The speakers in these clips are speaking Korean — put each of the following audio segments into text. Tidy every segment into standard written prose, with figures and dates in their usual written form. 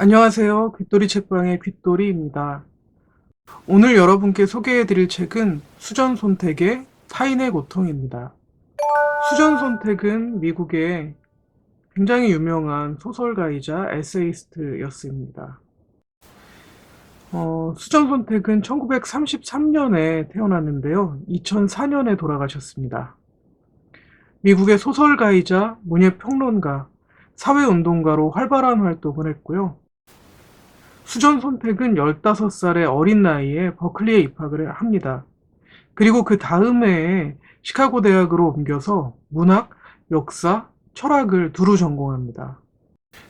안녕하세요. 귓돌이 책방의 귓돌이입니다. 오늘 여러분께 소개해드릴 책은 수전 손택의 타인의 고통입니다. 수전 손택은 미국의 굉장히 유명한 소설가이자 에세이스트였습니다. 수전 손택은 1933년에 태어났는데요. 2004년에 돌아가셨습니다. 미국의 소설가이자 문예평론가, 사회운동가로 활발한 활동을 했고요. 수전 손택은 15살의 어린 나이에 버클리에 입학을 합니다. 그리고 그 다음 해에 시카고 대학으로 옮겨서 문학, 역사, 철학을 두루 전공합니다.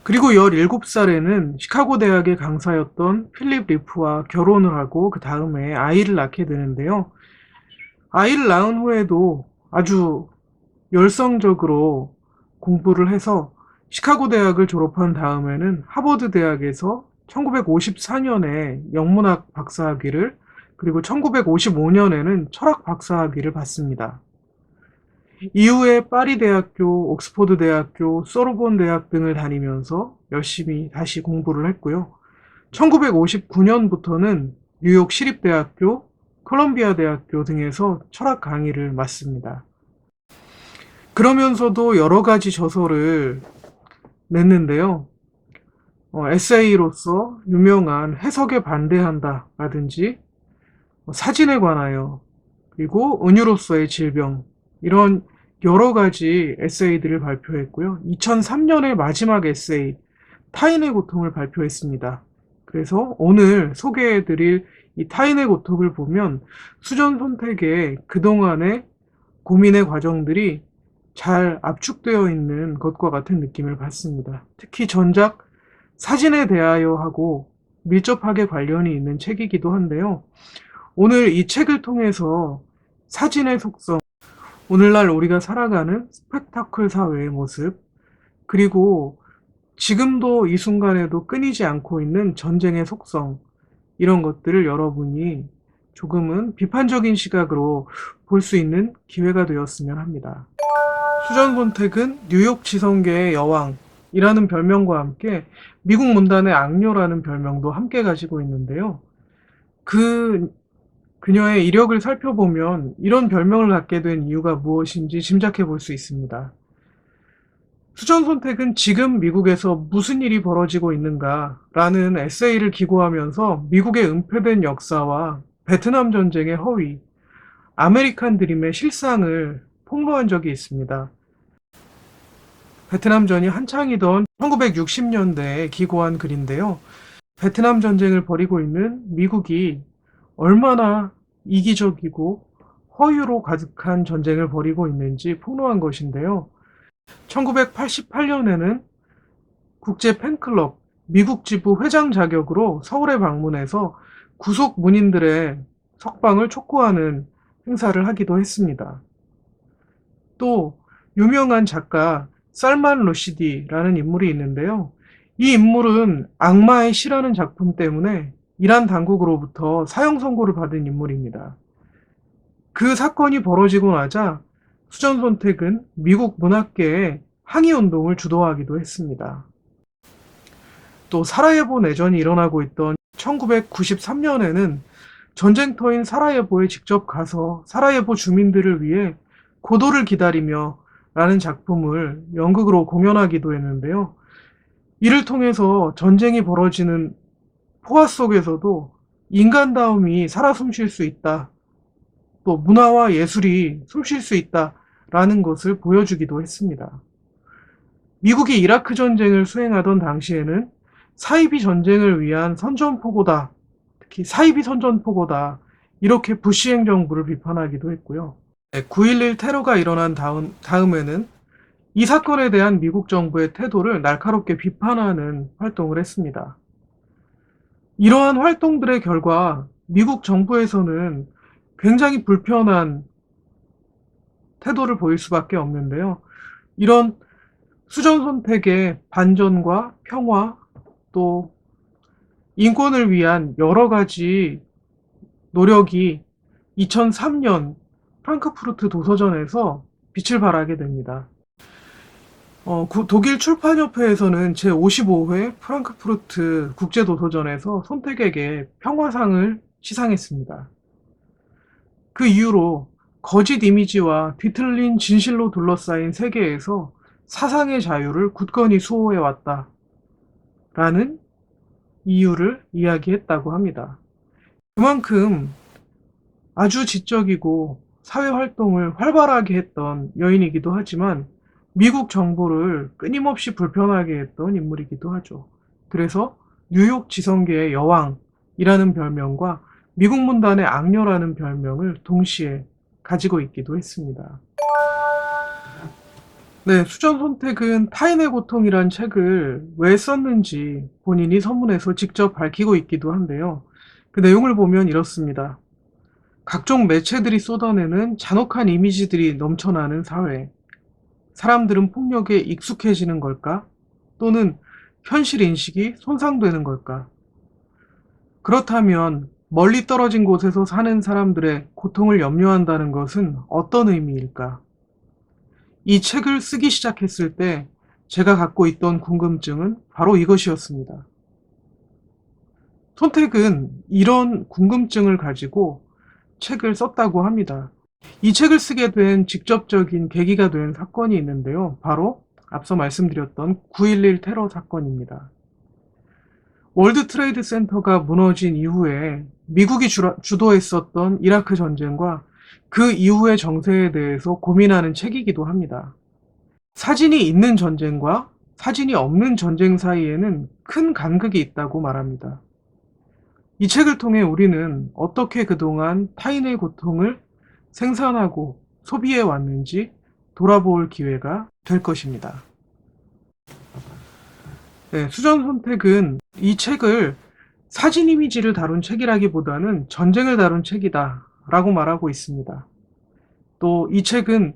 그리고 17살에는 시카고 대학의 강사였던 필립 리프와 결혼을 하고 그 다음 해에 아이를 낳게 되는데요. 아이를 낳은 후에도 아주 열성적으로 공부를 해서 시카고 대학을 졸업한 다음에는 하버드 대학에서 1954년에 영문학 박사학위를 그리고 1955년에는 철학 박사학위를 받습니다. 이후에 파리 대학교, 옥스퍼드 대학교, 소르본 대학 등을 다니면서 열심히 다시 공부를 했고요. 1959년부터는 뉴욕 시립대학교, 콜롬비아 대학교 등에서 철학 강의를 맡습니다. 그러면서도 여러 가지 저서를 냈는데요. 에세이로서 유명한 해석에 반대한다 라든지 사진에 관하여 그리고 은유로서의 질병 이런 여러 가지 에세이들을 발표했고요. 2003년에 마지막 에세이 타인의 고통을 발표했습니다. 그래서 오늘 소개해드릴 이 타인의 고통을 보면 수전 손택의 그동안의 고민의 과정들이 잘 압축되어 있는 것과 같은 느낌을 받습니다. 특히 전작 사진에 대하여 하고 밀접하게 관련이 있는 책이기도 한데요. 오늘 이 책을 통해서 사진의 속성, 오늘날 우리가 살아가는 스펙타클 사회의 모습, 그리고 지금도 이 순간에도 끊이지 않고 있는 전쟁의 속성, 이런 것들을 여러분이 조금은 비판적인 시각으로 볼 수 있는 기회가 되었으면 합니다. 수전 손택은 뉴욕 지성계의 여왕이라는 별명과 함께 미국 문단의 악녀라는 별명도 함께 가지고 있는데요. 그녀의 이력을 살펴보면 이런 별명을 갖게 된 이유가 무엇인지 짐작해 볼 수 있습니다. 수전 손택은 지금 미국에서 무슨 일이 벌어지고 있는가라는 에세이를 기고하면서 미국의 은폐된 역사와 베트남 전쟁의 허위, 아메리칸 드림의 실상을 폭로한 적이 있습니다. 베트남전이 한창이던 1960년대에 기고한 글인데요. 베트남 전쟁을 벌이고 있는 미국이 얼마나 이기적이고 허유로 가득한 전쟁을 벌이고 있는지 폭로한 것인데요. 1988년에는 국제 팬클럽 미국 지부 회장 자격으로 서울에 방문해서 구속 문인들의 석방을 촉구하는 행사를 하기도 했습니다. 또 유명한 작가 살만 러시디라는 인물이 있는데요. 이 인물은 악마의 시라는 작품 때문에 이란 당국으로부터 사형 선고를 받은 인물입니다. 그 사건이 벌어지고 나자 수전 손택은 미국 문학계에 항의 운동을 주도하기도 했습니다. 또 사라예보 내전이 일어나고 있던 1993년에는 전쟁터인 사라예보에 직접 가서 사라예보 주민들을 위해 고도를 기다리며 라는 작품을 연극으로 공연하기도 했는데요. 이를 통해서 전쟁이 벌어지는 포화 속에서도 인간다움이 살아 숨쉴 수 있다. 또 문화와 예술이 숨쉴 수 있다라는 것을 보여주기도 했습니다. 미국이 이라크 전쟁을 수행하던 당시에는 사이비 전쟁을 위한 선전포고다. 특히 사이비 선전포고다. 이렇게 부시 행정부를 비판하기도 했고요. 9.11 테러가 일어난 다음에는 이 사건에 대한 미국 정부의 태도를 날카롭게 비판하는 활동을 했습니다. 이러한 활동들의 결과 미국 정부에서는 굉장히 불편한 태도를 보일 수밖에 없는데요. 이런 수전 손택의 반전과 평화 또 인권을 위한 여러 가지 노력이 2003년 프랑크푸르트 도서전에서 빛을 발하게 됩니다. 독일 출판협회에서는 제55회 프랑크푸르트 국제도서전에서 손택에게 평화상을 시상했습니다. 그 이후로 거짓 이미지와 뒤틀린 진실로 둘러싸인 세계에서 사상의 자유를 굳건히 수호해 왔다라는 이유를 이야기했다고 합니다. 그만큼 아주 지적이고 사회 활동을 활발하게 했던 여인이기도 하지만 미국 정부를 끊임없이 불편하게 했던 인물이기도 하죠. 그래서 뉴욕 지성계의 여왕이라는 별명과 미국 문단의 악녀라는 별명을 동시에 가지고 있기도 했습니다. 네, 수전 손택은 타인의 고통이란 책을 왜 썼는지 본인이 서문에서 직접 밝히고 있기도 한데요. 그 내용을 보면 이렇습니다. 각종 매체들이 쏟아내는 잔혹한 이미지들이 넘쳐나는 사회. 사람들은 폭력에 익숙해지는 걸까? 또는 현실 인식이 손상되는 걸까? 그렇다면 멀리 떨어진 곳에서 사는 사람들의 고통을 염려한다는 것은 어떤 의미일까? 이 책을 쓰기 시작했을 때 제가 갖고 있던 궁금증은 바로 이것이었습니다. 손택은 이런 궁금증을 가지고 책을 썼다고 합니다. 이 책을 쓰게 된 직접적인 계기가 된 사건이 있는데요. 바로 앞서 말씀드렸던 9.11 테러 사건입니다. 월드 트레이드 센터가 무너진 이후에 미국이 주도했었던 이라크 전쟁과 그 이후의 정세에 대해서 고민하는 책이기도 합니다. 사진이 있는 전쟁과 사진이 없는 전쟁 사이에는 큰 간극이 있다고 말합니다. 이 책을 통해 우리는 어떻게 그동안 타인의 고통을 생산하고 소비해 왔는지 돌아볼 기회가 될 것입니다. 네, 수전 손택은 이 책을 사진 이미지를 다룬 책이라기보다는 전쟁을 다룬 책이다 라고 말하고 있습니다. 또 이 책은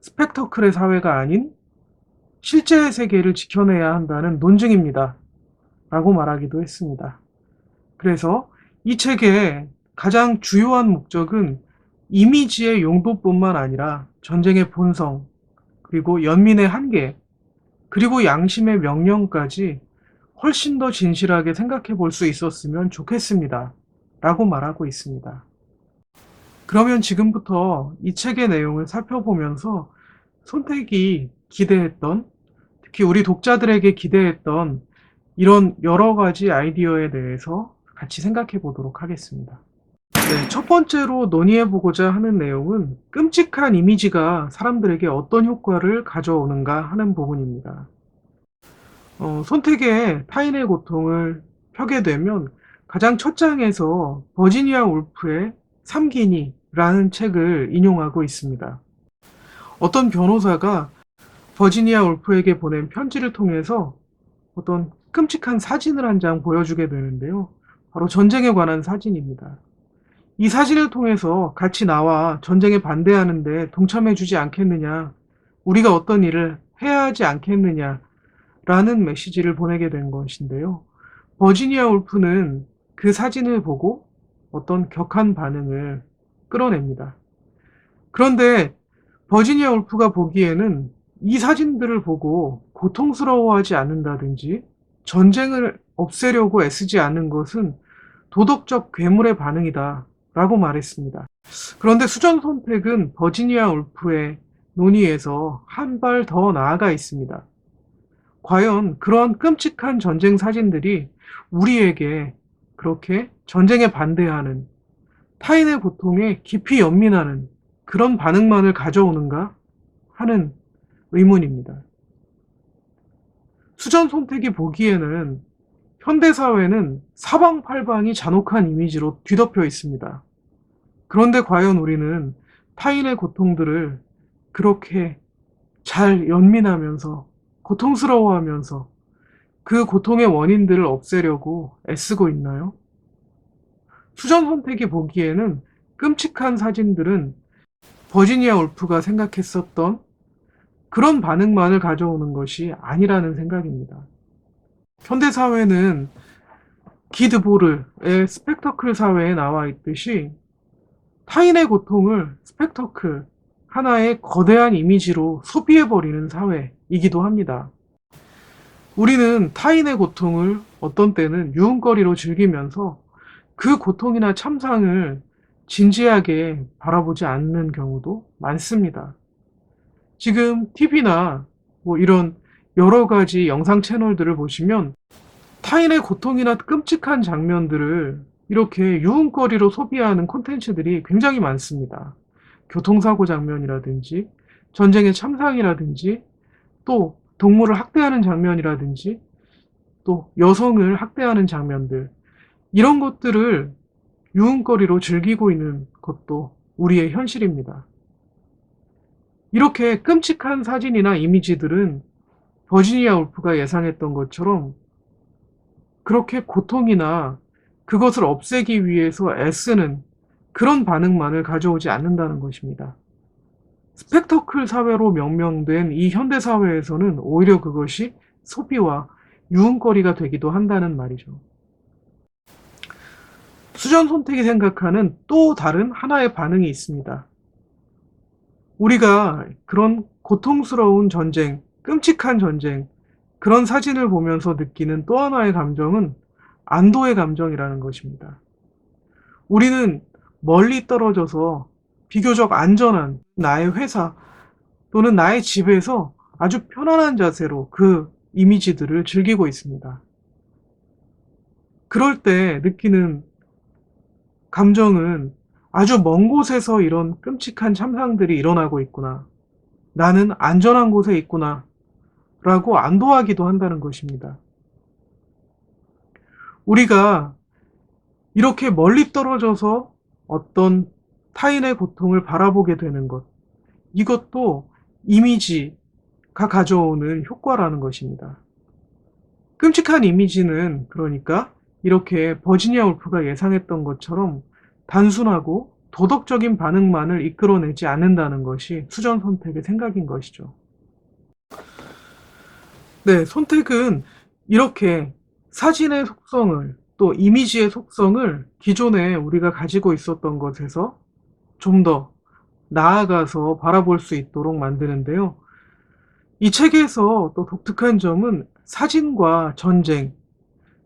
스펙터클의 사회가 아닌 실제의 세계를 지켜내야 한다는 논증입니다 라고 말하기도 했습니다. 그래서 이 책의 가장 주요한 목적은 이미지의 용도뿐만 아니라 전쟁의 본성, 그리고 연민의 한계, 그리고 양심의 명령까지 훨씬 더 진실하게 생각해 볼 수 있었으면 좋겠습니다. 라고 말하고 있습니다. 그러면 지금부터 이 책의 내용을 살펴보면서 손택이 기대했던, 특히 우리 독자들에게 기대했던 이런 여러 가지 아이디어에 대해서 같이 생각해 보도록 하겠습니다. 네, 첫 번째로 논의해보고자 하는 내용은 끔찍한 이미지가 사람들에게 어떤 효과를 가져오는가 하는 부분입니다. 손택의 타인의 고통을 펴게 되면 가장 첫 장에서 버지니아 울프의 삼기니라는 책을 인용하고 있습니다. 어떤 변호사가 버지니아 울프에게 보낸 편지를 통해서 어떤 끔찍한 사진을 한 장 보여주게 되는데요. 바로 전쟁에 관한 사진입니다. 이 사진을 통해서 같이 나와 전쟁에 반대하는데 동참해주지 않겠느냐, 우리가 어떤 일을 해야 하지 않겠느냐, 라는 메시지를 보내게 된 것인데요. 버지니아 울프는 그 사진을 보고 어떤 격한 반응을 끌어냅니다. 그런데 버지니아 울프가 보기에는 이 사진들을 보고 고통스러워하지 않는다든지 전쟁을 없애려고 애쓰지 않는 것은 도덕적 괴물의 반응이다 라고 말했습니다. 그런데 수전 손택은 버지니아 울프의 논의에서 한 발 더 나아가 있습니다. 과연 그런 끔찍한 전쟁 사진들이 우리에게 그렇게 전쟁에 반대하는, 타인의 고통에 깊이 연민하는 그런 반응만을 가져오는가 하는 의문입니다. 수전 손택이 보기에는 현대사회는 사방팔방이 잔혹한 이미지로 뒤덮여 있습니다. 그런데 과연 우리는 타인의 고통들을 그렇게 잘 연민하면서 고통스러워하면서 그 고통의 원인들을 없애려고 애쓰고 있나요? 수전 손택이 보기에는 끔찍한 사진들은 버지니아 울프가 생각했었던 그런 반응만을 가져오는 것이 아니라는 생각입니다. 현대사회는 기드보르의 스펙터클 사회에 나와 있듯이 타인의 고통을 스펙터클, 하나의 거대한 이미지로 소비해버리는 사회, 이기도 합니다. 우리는 타인의 고통을 어떤 때는 유흥거리로 즐기면서 그 고통이나 참상을 진지하게 바라보지 않는 경우도 많습니다. 지금 TV나 뭐 이런 여러 가지 영상 채널들을 보시면 타인의 고통이나 끔찍한 장면들을 이렇게 유흥거리로 소비하는 콘텐츠들이 굉장히 많습니다. 교통사고 장면이라든지 전쟁의 참상이라든지 또 동물을 학대하는 장면이라든지 또 여성을 학대하는 장면들, 이런 것들을 유흥거리로 즐기고 있는 것도 우리의 현실입니다. 이렇게 끔찍한 사진이나 이미지들은 버지니아 울프가 예상했던 것처럼 그렇게 고통이나 그것을 없애기 위해서 애쓰는 그런 반응만을 가져오지 않는다는 것입니다. 스펙터클 사회로 명명된 이 현대 사회에서는 오히려 그것이 소비와 유흥거리가 되기도 한다는 말이죠. 수전 손택이 생각하는 또 다른 하나의 반응이 있습니다. 우리가 그런 고통스러운 전쟁, 끔찍한 전쟁, 그런 사진을 보면서 느끼는 또 하나의 감정은 안도의 감정이라는 것입니다. 우리는 멀리 떨어져서 비교적 안전한 나의 회사 또는 나의 집에서 아주 편안한 자세로 그 이미지들을 즐기고 있습니다. 그럴 때 느끼는 감정은 아주 먼 곳에서 이런 끔찍한 참상들이 일어나고 있구나. 나는 안전한 곳에 있구나. 라고 안도하기도 한다는 것입니다. 우리가 이렇게 멀리 떨어져서 어떤 타인의 고통을 바라보게 되는 것, 이것도 이미지가 가져오는 효과라는 것입니다. 끔찍한 이미지는 그러니까 이렇게 버지니아 울프가 예상했던 것처럼 단순하고 도덕적인 반응만을 이끌어내지 않는다는 것이 수전 선택의 생각인 것이죠. 네, 선택은 이렇게 사진의 속성을 또 이미지의 속성을 기존에 우리가 가지고 있었던 것에서 좀 더 나아가서 바라볼 수 있도록 만드는데요. 이 책에서 또 독특한 점은 사진과 전쟁,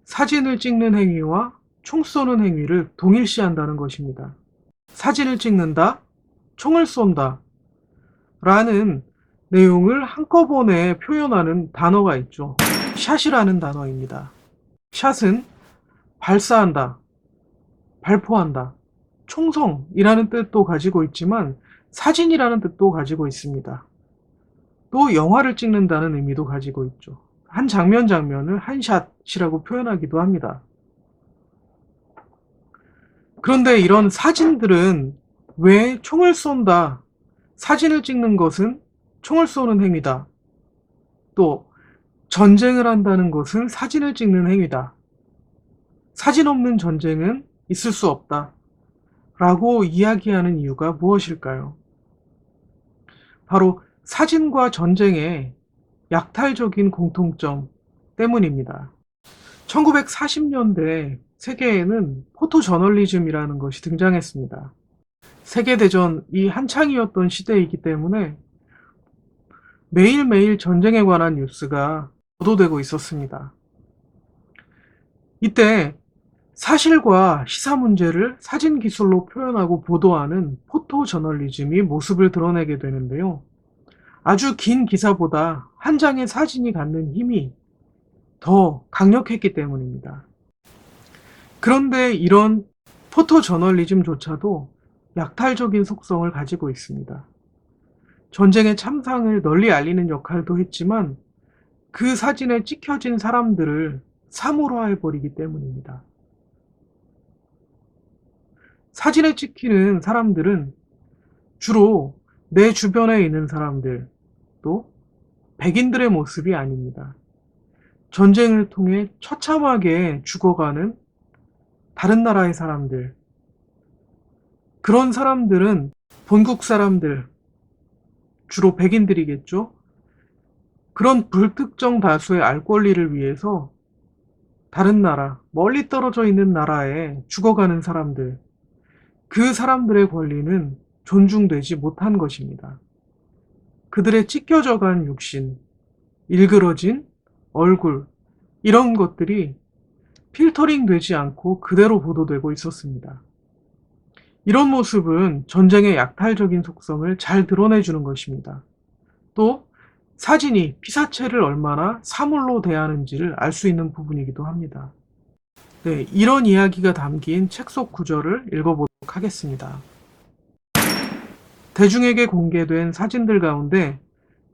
사진을 찍는 행위와 총 쏘는 행위를 동일시한다는 것입니다. 사진을 찍는다, 총을 쏜다 라는 내용을 한꺼번에 표현하는 단어가 있죠. 샷이라는 단어입니다. 샷은 발사한다, 발포한다, 총성이라는 뜻도 가지고 있지만 사진이라는 뜻도 가지고 있습니다. 또 영화를 찍는다는 의미도 가지고 있죠. 한 장면을 한 샷이라고 표현하기도 합니다. 그런데 이런 사진들은 왜 총을 쏜다, 사진을 찍는 것은 총을 쏘는 행위다, 또 전쟁을 한다는 것은 사진을 찍는 행위다, 사진 없는 전쟁은 있을 수 없다 라고 이야기하는 이유가 무엇일까요? 바로 사진과 전쟁의 약탈적인 공통점 때문입니다. 1940년대 세계에는 포토저널리즘이라는 것이 등장했습니다. 세계대전이 한창이었던 시대이기 때문에 매일매일 전쟁에 관한 뉴스가 보도되고 있었습니다. 이때 사실과 시사 문제를 사진 기술로 표현하고 보도하는 포토저널리즘이 모습을 드러내게 되는데요. 아주 긴 기사보다 한 장의 사진이 갖는 힘이 더 강력했기 때문입니다. 그런데 이런 포토저널리즘조차도 약탈적인 속성을 가지고 있습니다. 전쟁의 참상을 널리 알리는 역할도 했지만 그 사진에 찍혀진 사람들을 사물화해버리기 때문입니다. 사진에 찍히는 사람들은 주로 내 주변에 있는 사람들, 또 백인들의 모습이 아닙니다. 전쟁을 통해 처참하게 죽어가는 다른 나라의 사람들, 그런 사람들은 본국 사람들, 주로 백인들이겠죠. 그런 불특정 다수의 알 권리를 위해서 다른 나라, 멀리 떨어져 있는 나라에 죽어가는 사람들, 그 사람들의 권리는 존중되지 못한 것입니다. 그들의 찢겨져 간 육신, 일그러진 얼굴, 이런 것들이 필터링 되지 않고 그대로 보도되고 있었습니다. 이런 모습은 전쟁의 약탈적인 속성을 잘 드러내주는 것입니다. 또 사진이 피사체를 얼마나 사물로 대하는지를 알 수 있는 부분이기도 합니다. 네, 이런 이야기가 담긴 책 속 구절을 읽어보도록 하겠습니다. 대중에게 공개된 사진들 가운데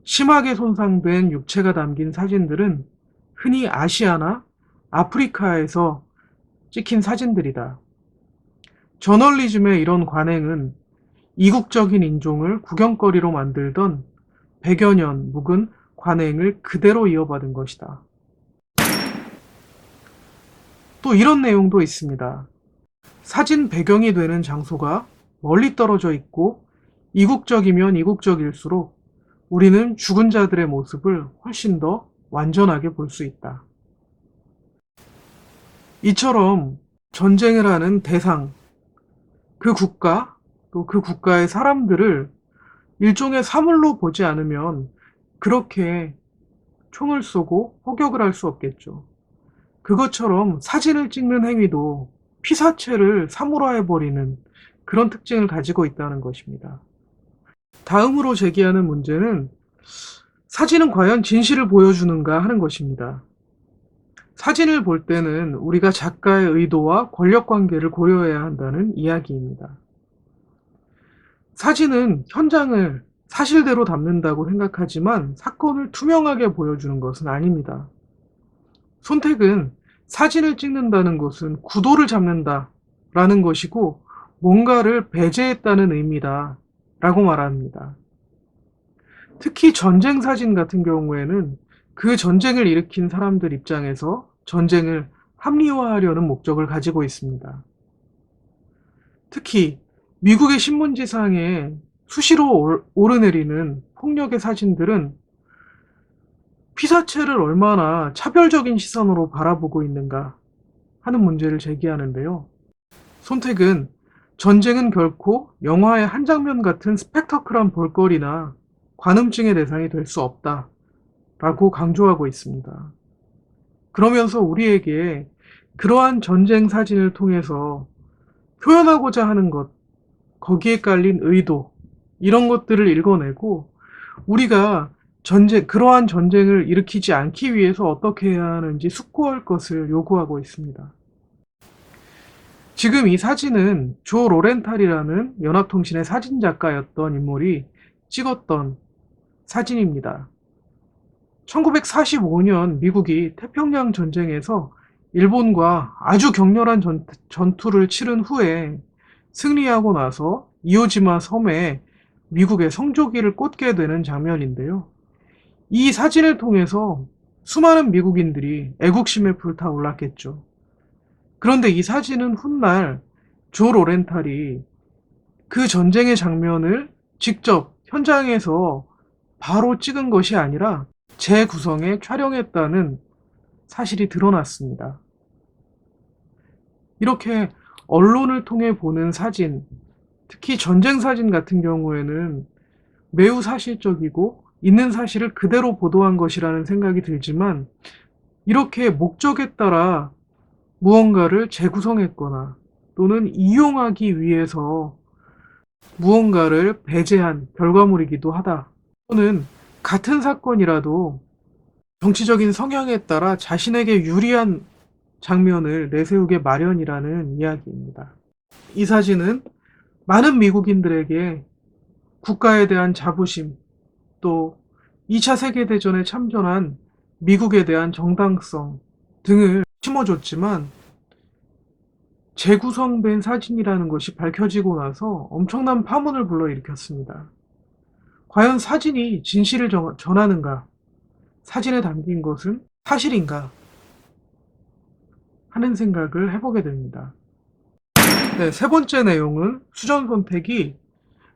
심하게 손상된 육체가 담긴 사진들은 흔히 아시아나 아프리카에서 찍힌 사진들이다. 저널리즘의 이런 관행은 이국적인 인종을 구경거리로 만들던 100여 년 묵은 관행을 그대로 이어받은 것이다. 또 이런 내용도 있습니다. 사진 배경이 되는 장소가 멀리 떨어져 있고 이국적이면 이국적일수록 우리는 죽은 자들의 모습을 훨씬 더 완전하게 볼 수 있다. 이처럼 전쟁을 하는 대상, 그 국가, 또 그 국가의 사람들을 일종의 사물로 보지 않으면 그렇게 총을 쏘고 포격을 할 수 없겠죠. 그것처럼 사진을 찍는 행위도 피사체를 사물화해버리는 그런 특징을 가지고 있다는 것입니다. 다음으로 제기하는 문제는 사진은 과연 진실을 보여주는가 하는 것입니다. 사진을 볼 때는 우리가 작가의 의도와 권력 관계를 고려해야 한다는 이야기입니다. 사진은 현장을 사실대로 담는다고 생각하지만 사건을 투명하게 보여주는 것은 아닙니다. 손택은 사진을 찍는다는 것은 구도를 잡는다 라는 것이고 뭔가를 배제했다는 의미다 라고 말합니다. 특히 전쟁 사진 같은 경우에는 그 전쟁을 일으킨 사람들 입장에서 전쟁을 합리화하려는 목적을 가지고 있습니다. 특히 미국의 신문지상에 수시로 오르내리는 폭력의 사진들은 피사체를 얼마나 차별적인 시선으로 바라보고 있는가 하는 문제를 제기하는데요. 손택은 전쟁은 결코 영화의 한 장면 같은 스펙터클한 볼거리나 관음증의 대상이 될 수 없다 라고 강조하고 있습니다. 그러면서 우리에게 그러한 전쟁 사진을 통해서 표현하고자 하는 것, 거기에 깔린 의도, 이런 것들을 읽어내고 우리가 그러한 전쟁을 일으키지 않기 위해서 어떻게 해야 하는지 숙고할 것을 요구하고 있습니다. 지금 이 사진은 조 로렌탈이라는 연합통신의 사진작가였던 인물이 찍었던 사진입니다. 1945년 미국이 태평양 전쟁에서 일본과 아주 격렬한 전투를 치른 후에 승리하고 나서 이오지마 섬에 미국의 성조기를 꽂게 되는 장면인데요. 이 사진을 통해서 수많은 미국인들이 애국심에 불타올랐겠죠. 그런데 이 사진은 훗날 조 로렌탈이 그 전쟁의 장면을 직접 현장에서 바로 찍은 것이 아니라 재구성해 촬영했다는 사실이 드러났습니다. 이렇게 언론을 통해 보는 사진, 특히 전쟁 사진 같은 경우에는 매우 사실적이고 있는 사실을 그대로 보도한 것이라는 생각이 들지만 이렇게 목적에 따라 무언가를 재구성했거나 또는 이용하기 위해서 무언가를 배제한 결과물이기도 하다. 또는 같은 사건이라도 정치적인 성향에 따라 자신에게 유리한 장면을 내세우게 마련이라는 이야기입니다. 이 사진은 많은 미국인들에게 국가에 대한 자부심, 또 2차 세계대전에 참전한 미국에 대한 정당성 등을 심어줬지만 재구성된 사진이라는 것이 밝혀지고 나서 엄청난 파문을 불러일으켰습니다. 과연 사진이 진실을 전하는가? 사진에 담긴 것은 사실인가? 하는 생각을 해보게 됩니다. 네, 세 번째 내용은 수전 선택이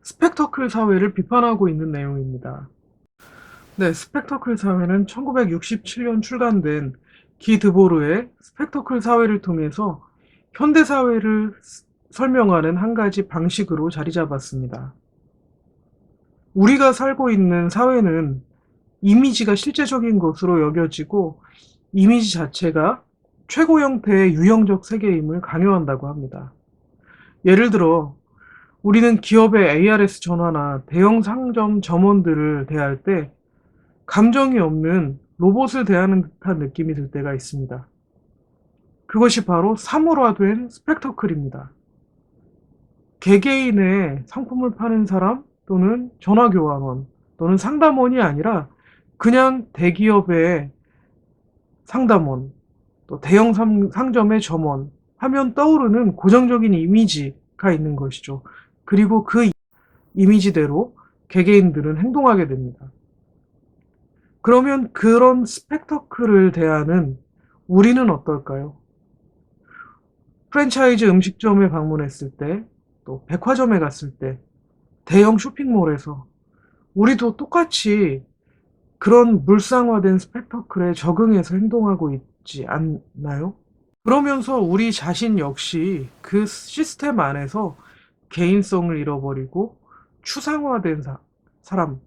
스펙터클 사회를 비판하고 있는 내용입니다. 네, 스펙터클 사회는 1967년 출간된 기 드보르의 스펙터클 사회를 통해서 현대 사회를 설명하는 한 가지 방식으로 자리 잡았습니다. 우리가 살고 있는 사회는 이미지가 실제적인 것으로 여겨지고 이미지 자체가 최고 형태의 유형적 세계임을 강요한다고 합니다. 예를 들어 우리는 기업의 ARS 전화나 대형 상점 점원들을 대할 때 감정이 없는 로봇을 대하는 듯한 느낌이 들 때가 있습니다. 그것이 바로 사물화된 스펙터클입니다. 개개인의 상품을 파는 사람 또는 전화교환원 또는 상담원이 아니라 그냥 대기업의 상담원 또 대형 상점의 점원 하면 떠오르는 고정적인 이미지가 있는 것이죠. 그리고 그 이미지대로 개개인들은 행동하게 됩니다. 그러면 그런 스펙터클을 대하는 우리는 어떨까요? 프랜차이즈 음식점에 방문했을 때, 또 백화점에 갔을 때, 대형 쇼핑몰에서 우리도 똑같이 그런 물상화된 스펙터클에 적응해서 행동하고 있지 않나요? 그러면서 우리 자신 역시 그 시스템 안에서 개인성을 잃어버리고 추상화된 사람,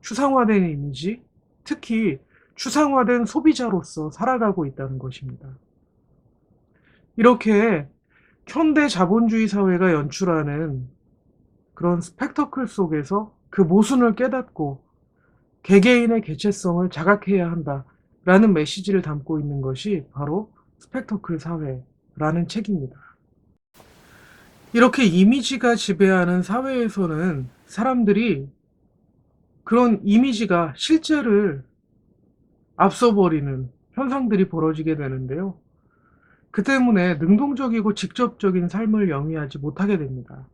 추상화된 이미지, 특히 추상화된 소비자로서 살아가고 있다는 것입니다. 이렇게 현대 자본주의 사회가 연출하는 그런 스펙터클 속에서 그 모순을 깨닫고 개개인의 개체성을 자각해야 한다라는 메시지를 담고 있는 것이 바로 스펙터클 사회라는 책입니다. 이렇게 이미지가 지배하는 사회에서는 사람들이 그런 이미지가 실제를 앞서버리는 현상들이 벌어지게 되는데요. 그 때문에 능동적이고 직접적인 삶을 영위하지 못하게 됩니다.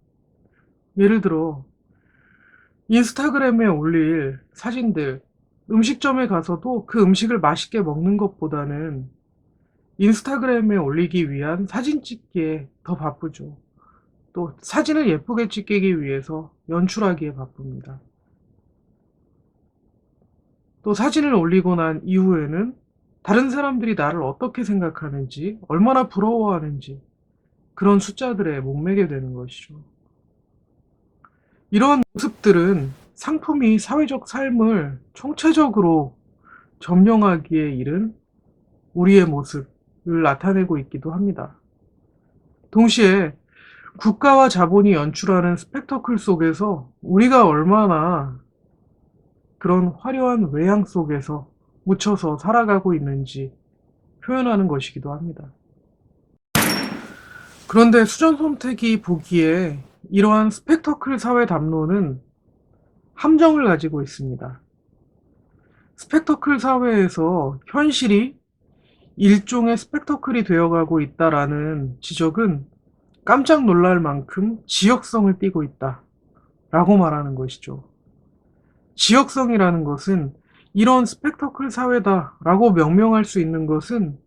예를 들어 인스타그램에 올릴 사진들, 음식점에 가서도 그 음식을 맛있게 먹는 것보다는 인스타그램에 올리기 위한 사진 찍기에 더 바쁘죠. 또 사진을 예쁘게 찍기 위해서 연출하기에 바쁩니다. 또 사진을 올리고 난 이후에는 다른 사람들이 나를 어떻게 생각하는지, 얼마나 부러워하는지 그런 숫자들에 목매게 되는 것이죠. 이런 모습들은 상품이 사회적 삶을 총체적으로 점령하기에 이른 우리의 모습을 나타내고 있기도 합니다. 동시에 국가와 자본이 연출하는 스펙터클 속에서 우리가 얼마나 그런 화려한 외양 속에서 묻혀서 살아가고 있는지 표현하는 것이기도 합니다. 그런데 수전 선택이 보기에 이러한 스펙터클 사회 담론은 함정을 가지고 있습니다. 스펙터클 사회에서 현실이 일종의 스펙터클이 되어가고 있다라는 지적은 깜짝 놀랄 만큼 지역성을 띠고 있다라고 말하는 것이죠. 지역성이라는 것은 이런 스펙터클 사회다라고 명명할 수 있는 것은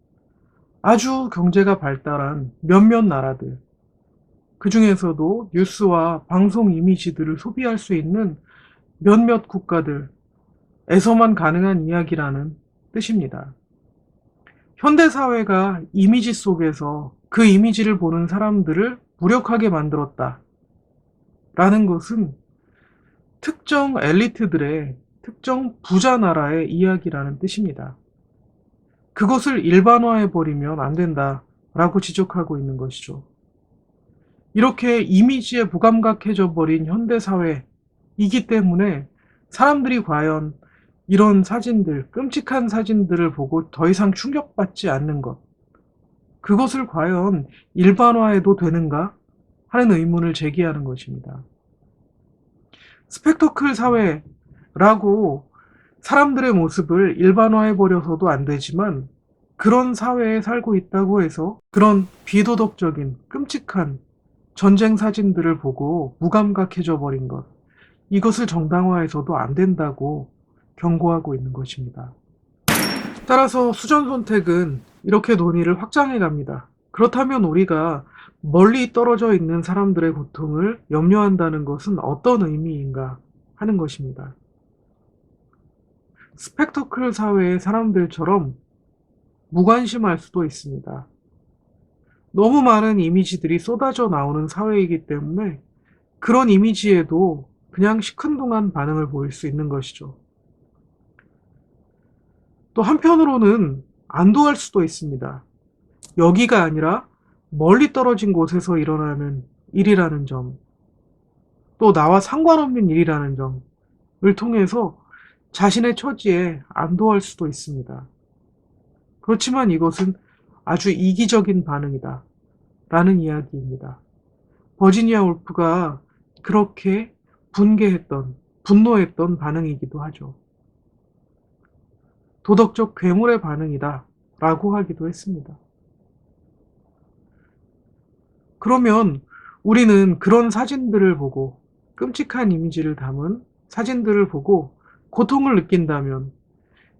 아주 경제가 발달한 몇몇 나라들, 그 중에서도 뉴스와 방송 이미지들을 소비할 수 있는 몇몇 국가들에서만 가능한 이야기라는 뜻입니다. 현대사회가 이미지 속에서 그 이미지를 보는 사람들을 무력하게 만들었다 라는 것은 특정 엘리트들의 특정 부자 나라의 이야기라는 뜻입니다. 그것을 일반화해버리면 안 된다라고 지적하고 있는 것이죠. 이렇게 이미지에 무감각해져 버린 현대사회이기 때문에 사람들이 과연 이런 사진들, 끔찍한 사진들을 보고 더 이상 충격받지 않는 것, 그것을 과연 일반화해도 되는가 하는 의문을 제기하는 것입니다. 스펙터클 사회라고 사람들의 모습을 일반화해버려서도 안 되지만 그런 사회에 살고 있다고 해서 그런 비도덕적인 끔찍한 전쟁 사진들을 보고 무감각해져 버린 것, 이것을 정당화해서도 안 된다고 경고하고 있는 것입니다. 따라서 수전 선택은 이렇게 논의를 확장해 갑니다. 그렇다면 우리가 멀리 떨어져 있는 사람들의 고통을 염려한다는 것은 어떤 의미인가 하는 것입니다. 스펙터클 사회의 사람들처럼 무관심할 수도 있습니다. 너무 많은 이미지들이 쏟아져 나오는 사회이기 때문에 그런 이미지에도 그냥 시큰둥한 반응을 보일 수 있는 것이죠. 또 한편으로는 안도할 수도 있습니다. 여기가 아니라 멀리 떨어진 곳에서 일어나는 일이라는 점, 또 나와 상관없는 일이라는 점을 통해서 자신의 처지에 안도할 수도 있습니다. 그렇지만 이것은 아주 이기적인 반응이다 라는 이야기입니다. 버지니아 울프가 그렇게 분노했던 반응이기도 하죠. 도덕적 괴물의 반응이다 라고 하기도 했습니다. 그러면 우리는 그런 사진들을 보고, 끔찍한 이미지를 담은 사진들을 보고 고통을 느낀다면,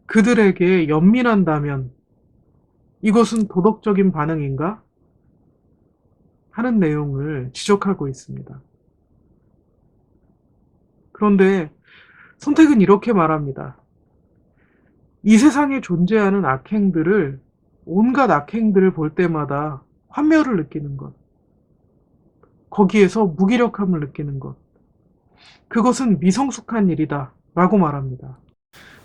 그들에게 연민한다면 이것은 도덕적인 반응인가? 하는 내용을 지적하고 있습니다. 그런데 손택은 이렇게 말합니다. 이 세상에 존재하는 온갖 악행들을 볼 때마다 환멸을 느끼는 것, 거기에서 무기력함을 느끼는 것, 그것은 미성숙한 일이다 라고 말합니다.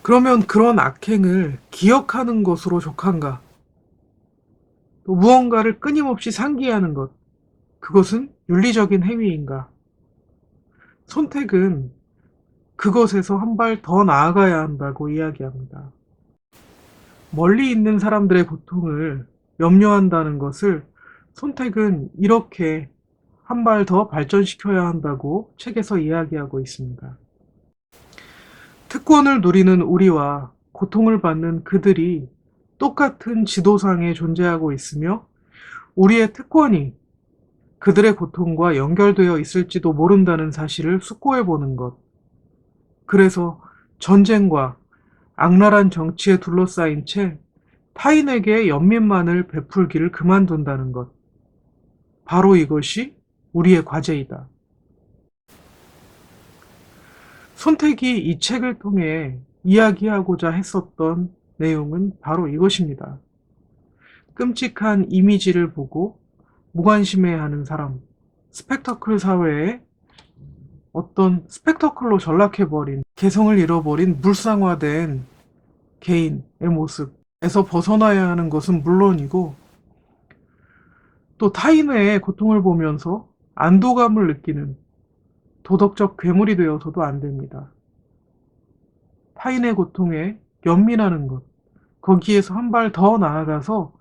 그러면 그런 악행을 기억하는 것으로 족한가? 또 무언가를 끊임없이 상기하는 것, 그것은 윤리적인 행위인가? 손택은 그것에서 한 발 더 나아가야 한다고 이야기합니다. 멀리 있는 사람들의 고통을 염려한다는 것을 손택은 이렇게 한 발 더 발전시켜야 한다고 책에서 이야기하고 있습니다. 특권을 누리는 우리와 고통을 받는 그들이 똑같은 지도상에 존재하고 있으며 우리의 특권이 그들의 고통과 연결되어 있을지도 모른다는 사실을 숙고해 보는 것. 그래서 전쟁과 악랄한 정치에 둘러싸인 채 타인에게 연민만을 베풀기를 그만둔다는 것. 바로 이것이 우리의 과제이다. 손택이 이 책을 통해 이야기하고자 했었던 내용은 바로 이것입니다. 끔찍한 이미지를 보고 무관심해하는 사람, 스펙터클 사회에 어떤 스펙터클로 전락해버린, 개성을 잃어버린 물상화된 개인의 모습에서 벗어나야 하는 것은 물론이고, 또 타인의 고통을 보면서 안도감을 느끼는 도덕적 괴물이 되어서도 안 됩니다. 타인의 고통에 연민하는 것, 거기에서 한 발 더 나아가서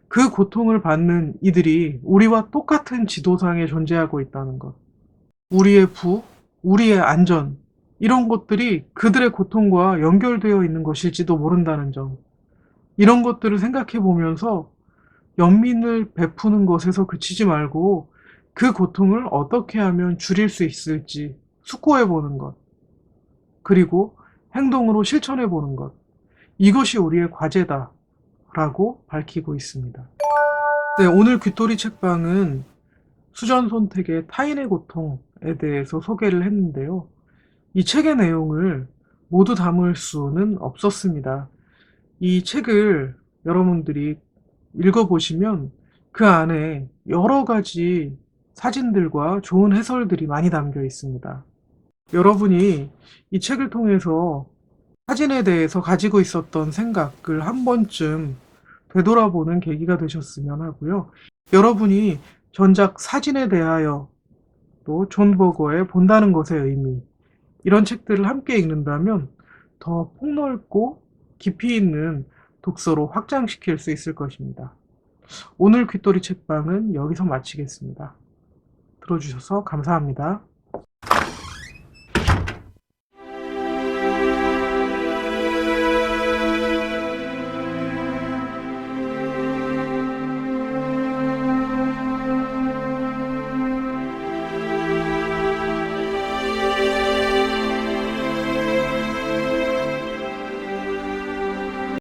그 고통을 받는 이들이 우리와 똑같은 지도상에 존재하고 있다는 것. 우리의 우리의 안전, 이런 것들이 그들의 고통과 연결되어 있는 것일지도 모른다는 점. 이런 것들을 생각해 보면서 연민을 베푸는 것에서 그치지 말고 그 고통을 어떻게 하면 줄일 수 있을지 숙고해 보는 것. 그리고 행동으로 실천해 보는 것. 이것이 우리의 과제다 라고 밝히고 있습니다. 네, 오늘 귀토리 책방은 수전 손택의 타인의 고통에 대해서 소개를 했는데요. 이 책의 내용을 모두 담을 수는 없었습니다. 이 책을 여러분들이 읽어보시면 그 안에 여러 가지 사진들과 좋은 해설들이 많이 담겨 있습니다. 여러분이 이 책을 통해서 사진에 대해서 가지고 있었던 생각을 한 번쯤 되돌아보는 계기가 되셨으면 하고요. 여러분이 전작 사진에 대하여 또 존 버거의 본다는 것의 의미, 이런 책들을 함께 읽는다면 더 폭넓고 깊이 있는 독서로 확장시킬 수 있을 것입니다. 오늘 귀토리 책방은 여기서 마치겠습니다. 들어주셔서 감사합니다.